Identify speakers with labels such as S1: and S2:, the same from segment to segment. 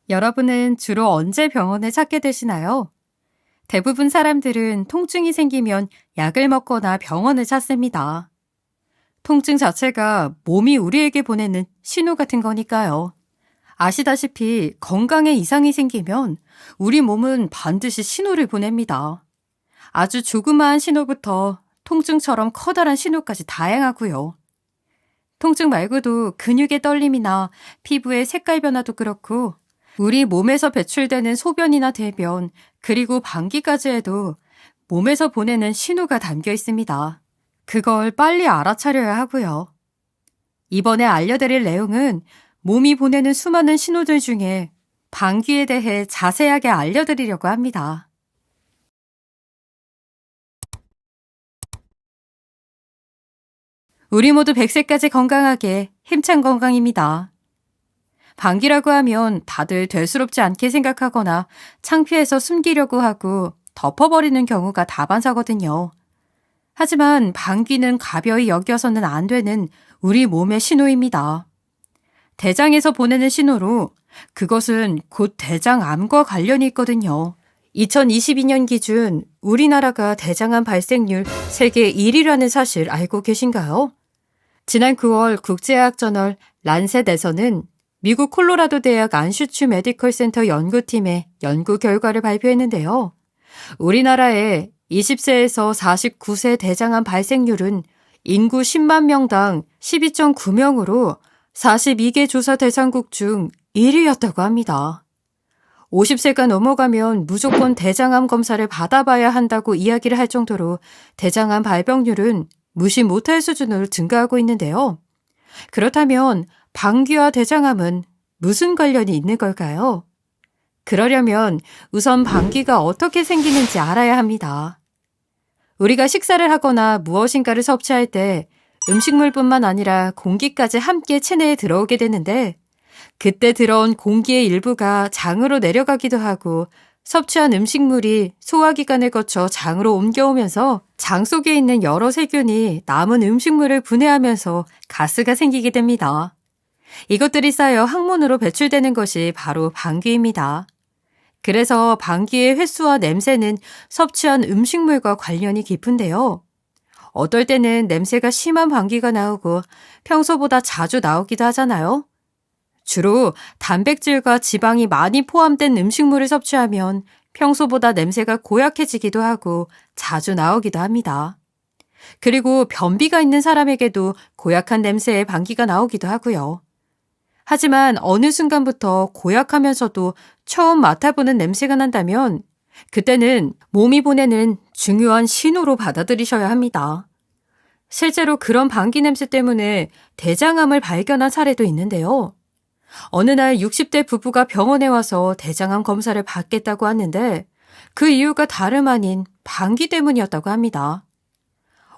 S1: 여러분은 주로 언제 병원을 찾게 되시나요? 대부분 사람들은 통증이 생기면 약을 먹거나 병원을 찾습니다. 통증 자체가 몸이 우리에게 보내는 신호 같은 거니까요. 아시다시피 건강에 이상이 생기면 우리 몸은 반드시 신호를 보냅니다. 아주 조그마한 신호부터 통증처럼 커다란 신호까지 다양하고요. 통증 말고도 근육의 떨림이나 피부의 색깔 변화도 그렇고 우리 몸에서 배출되는 소변이나 대변, 그리고 방귀까지 해도 몸에서 보내는 신호가 담겨 있습니다. 그걸 빨리 알아차려야 하고요. 이번에 알려드릴 내용은 몸이 보내는 수많은 신호들 중에 방귀에 대해 자세하게 알려드리려고 합니다. 우리 모두 100세까지 건강하게 힘찬 건강입니다. 방귀라고 하면 다들 되스럽지 않게 생각하거나 창피해서 숨기려고 하고 덮어버리는 경우가 다반사거든요. 하지만 방귀는 가벼이 여겨서는 안 되는 우리 몸의 신호입니다. 대장에서 보내는 신호로 그것은 곧 대장암과 관련이 있거든요. 2022년 기준 우리나라가 대장암 발생률 세계 1위라는 사실 알고 계신가요? 지난 9월 국제의학저널 란셋에서는 미국 콜로라도 대학 안슈츠 메디컬 센터 연구팀의 연구 결과를 발표했는데요. 우리나라의 20세에서 49세 대장암 발생률은 인구 10만 명당 12.9명으로 42개 조사 대상국 중 1위였다고 합니다. 50세가 넘어가면 무조건 대장암 검사를 받아봐야 한다고 이야기를 할 정도로 대장암 발병률은 무시 못할 수준으로 증가하고 있는데요. 그렇다면 방귀와 대장암은 무슨 관련이 있는 걸까요? 그러려면 우선 방귀가 어떻게 생기는지 알아야 합니다. 우리가 식사를 하거나 무엇인가를 섭취할 때 음식물뿐만 아니라 공기까지 함께 체내에 들어오게 되는데 그때 들어온 공기의 일부가 장으로 내려가기도 하고 섭취한 음식물이 소화기관을 거쳐 장으로 옮겨오면서 장 속에 있는 여러 세균이 남은 음식물을 분해하면서 가스가 생기게 됩니다. 이것들이 쌓여 항문으로 배출되는 것이 바로 방귀입니다. 그래서 방귀의 횟수와 냄새는 섭취한 음식물과 관련이 깊은데요. 어떨 때는 냄새가 심한 방귀가 나오고 평소보다 자주 나오기도 하잖아요. 주로 단백질과 지방이 많이 포함된 음식물을 섭취하면 평소보다 냄새가 고약해지기도 하고 자주 나오기도 합니다. 그리고 변비가 있는 사람에게도 고약한 냄새의 방귀가 나오기도 하고요. 하지만 어느 순간부터 고약하면서도 처음 맡아보는 냄새가 난다면 그때는 몸이 보내는 중요한 신호로 받아들이셔야 합니다. 실제로 그런 방귀 냄새 때문에 대장암을 발견한 사례도 있는데요. 어느 날 60대 부부가 병원에 와서 대장암 검사를 받겠다고 하는데 그 이유가 다름 아닌 방귀 때문이었다고 합니다.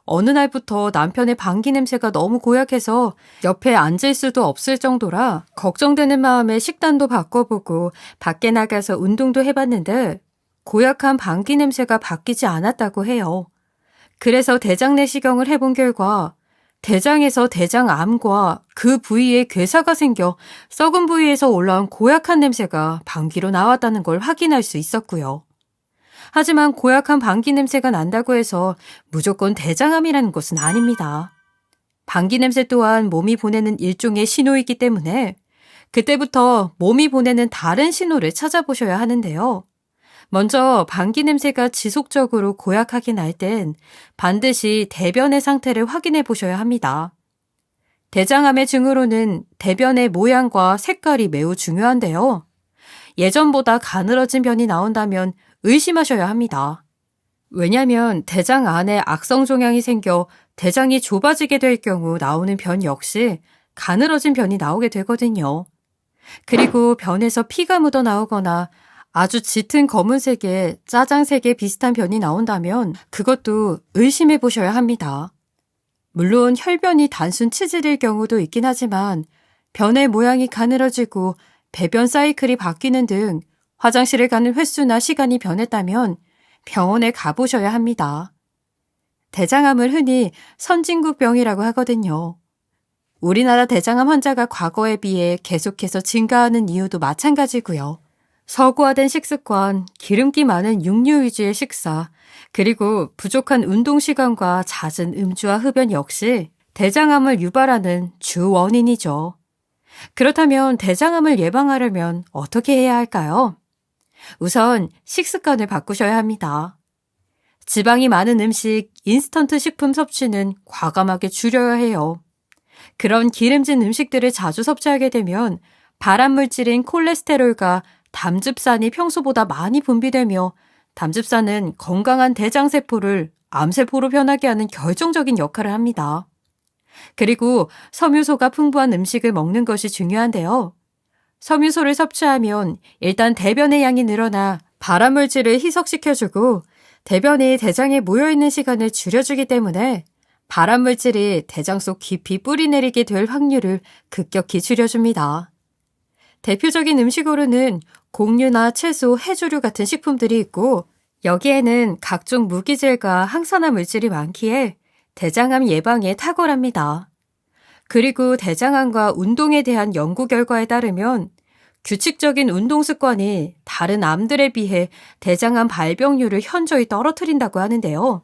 S1: 어느 날부터 남편의 방귀 냄새가 너무 고약해서 옆에 앉을 수도 없을 정도라 걱정되는 마음에 식단도 바꿔보고 밖에 나가서 운동도 해봤는데 고약한 방귀 냄새가 바뀌지 않았다고 해요. 그래서 대장 내시경을 해본 결과 대장에서 대장암과 그 부위에 괴사가 생겨 썩은 부위에서 올라온 고약한 냄새가 방귀로 나왔다는 걸 확인할 수 있었고요. 하지만 고약한 방귀 냄새가 난다고 해서 무조건 대장암이라는 것은 아닙니다. 방귀 냄새 또한 몸이 보내는 일종의 신호이기 때문에 그때부터 몸이 보내는 다른 신호를 찾아보셔야 하는데요. 먼저 방귀 냄새가 지속적으로 고약하게 날 땐 반드시 대변의 상태를 확인해 보셔야 합니다. 대장암의 증후로는 대변의 모양과 색깔이 매우 중요한데요. 예전보다 가늘어진 변이 나온다면 의심하셔야 합니다. 왜냐하면 대장 안에 악성 종양이 생겨 대장이 좁아지게 될 경우 나오는 변 역시 가늘어진 변이 나오게 되거든요. 그리고 변에서 피가 묻어 나오거나 아주 짙은 검은색의 짜장색의 비슷한 변이 나온다면 그것도 의심해 보셔야 합니다. 물론 혈변이 단순 치질일 경우도 있긴 하지만 변의 모양이 가늘어지고 배변 사이클이 바뀌는 등 화장실을 가는 횟수나 시간이 변했다면 병원에 가보셔야 합니다. 대장암을 흔히 선진국병이라고 하거든요. 우리나라 대장암 환자가 과거에 비해 계속해서 증가하는 이유도 마찬가지고요. 서구화된 식습관, 기름기 많은 육류 위주의 식사, 그리고 부족한 운동 시간과 잦은 음주와 흡연 역시 대장암을 유발하는 주 원인이죠. 그렇다면 대장암을 예방하려면 어떻게 해야 할까요? 우선 식습관을 바꾸셔야 합니다. 지방이 많은 음식, 인스턴트 식품 섭취는 과감하게 줄여야 해요. 그런 기름진 음식들을 자주 섭취하게 되면 발암물질인 콜레스테롤과 담즙산이 평소보다 많이 분비되며 담즙산은 건강한 대장세포를 암세포로 변하게 하는 결정적인 역할을 합니다. 그리고 섬유소가 풍부한 음식을 먹는 것이 중요한데요. 섬유소를 섭취하면 일단 대변의 양이 늘어나 발암물질을 희석시켜주고 대변이 대장에 모여있는 시간을 줄여주기 때문에 발암물질이 대장 속 깊이 뿌리내리게 될 확률을 급격히 줄여줍니다. 대표적인 음식으로는 곡류나 채소, 해조류 같은 식품들이 있고 여기에는 각종 무기질과 항산화 물질이 많기에 대장암 예방에 탁월합니다. 그리고 대장암과 운동에 대한 연구 결과에 따르면 규칙적인 운동 습관이 다른 암들에 비해 대장암 발병률을 현저히 떨어뜨린다고 하는데요.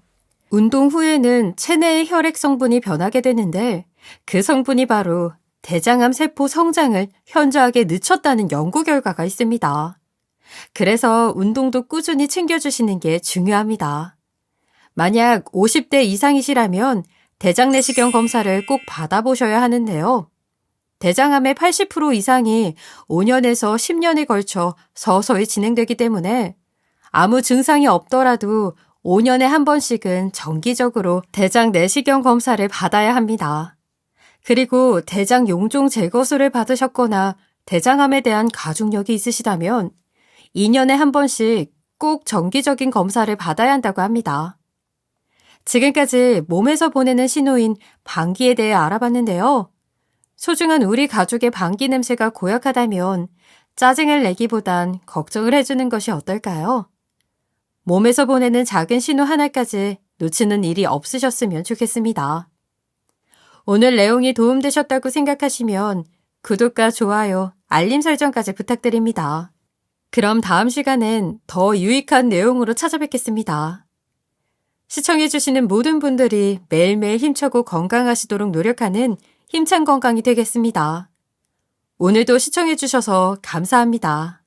S1: 운동 후에는 체내의 혈액 성분이 변하게 되는데 그 성분이 바로 대장암 세포 성장을 현저하게 늦췄다는 연구 결과가 있습니다. 그래서 운동도 꾸준히 챙겨주시는 게 중요합니다. 만약 50대 이상이시라면 대장 내시경 검사를 꼭 받아보셔야 하는데요. 대장암의 80% 이상이 5년에서 10년에 걸쳐 서서히 진행되기 때문에 아무 증상이 없더라도 5년에 한 번씩은 정기적으로 대장 내시경 검사를 받아야 합니다. 그리고 대장 용종 제거술을 받으셨거나 대장암에 대한 가족력이 있으시다면 2년에 한 번씩 꼭 정기적인 검사를 받아야 한다고 합니다. 지금까지 몸에서 보내는 신호인 방귀에 대해 알아봤는데요. 소중한 우리 가족의 방귀 냄새가 고약하다면 짜증을 내기보단 걱정을 해주는 것이 어떨까요? 몸에서 보내는 작은 신호 하나까지 놓치는 일이 없으셨으면 좋겠습니다. 오늘 내용이 도움되셨다고 생각하시면 구독과 좋아요, 알림 설정까지 부탁드립니다. 그럼 다음 시간엔 더 유익한 내용으로 찾아뵙겠습니다. 시청해주시는 모든 분들이 매일매일 힘차고 건강하시도록 노력하는 힘찬 건강이 되겠습니다. 오늘도 시청해주셔서 감사합니다.